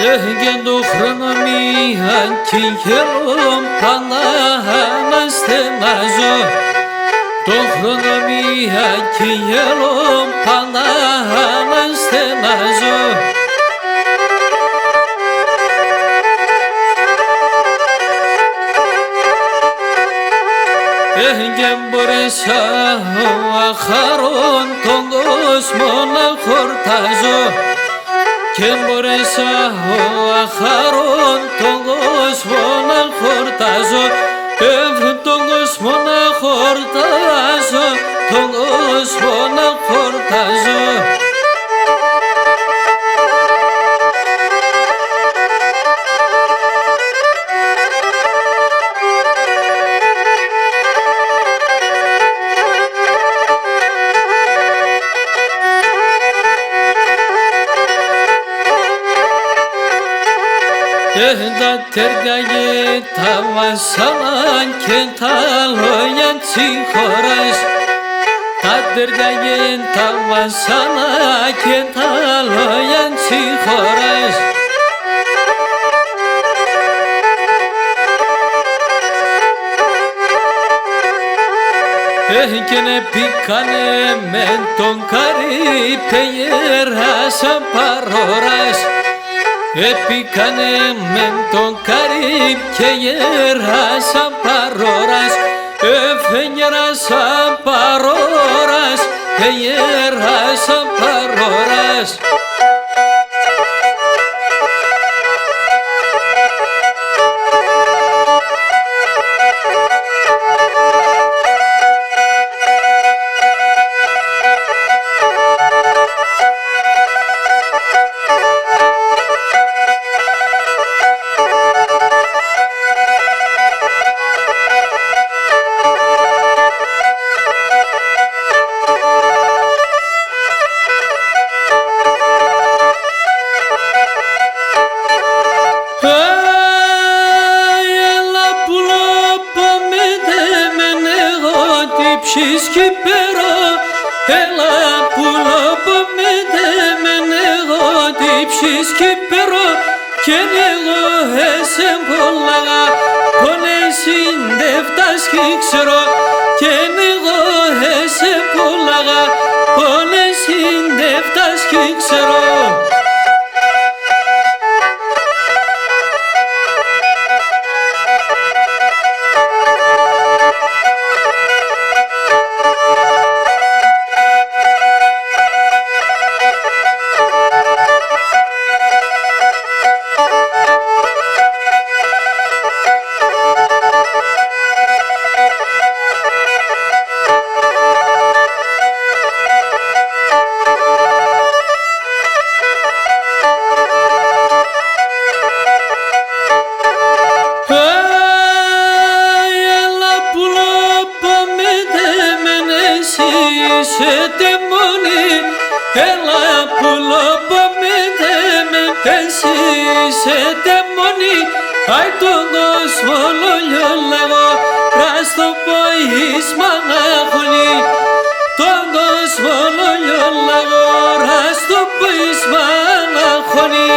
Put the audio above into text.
Egen do chronomi anki helom panahamastem azo. Do chronomi anki helom panahamastem azo. Egen boresa acharon tongos mona chortazo. Ken boresa acharon tongos mona chortazo. Tongos mona chortazo. Tongos mona chortazo. Da tergaye tavasalan kentaloyan tsinkoras. Da tergaye tavasalan kentaloyan tsinkoras. Kene pikane menton kari peyerasa paroras. Epikane menton karib ke yerasa paroras. Efenyerasa paroras. Ke yerasa paroras. Ψίσκει πέρα, έλα πουλάπα με δέμενε εγώ τι ψίσκει πέρα και εγώ εσέ πολλαγα πόνε συντεύτας και ξέρω και εγώ εσέ πολλαγα πόνε συντεύτας και ξέρω. Σε τεμόνι, έλα πουλόπα με εσύ σε τεμόνι, αι τον κόσμο λιόλαγο, ράστο ποης μανάχολη, τον κόσμο λιόλαγο, ράστο ποης μανάχολη.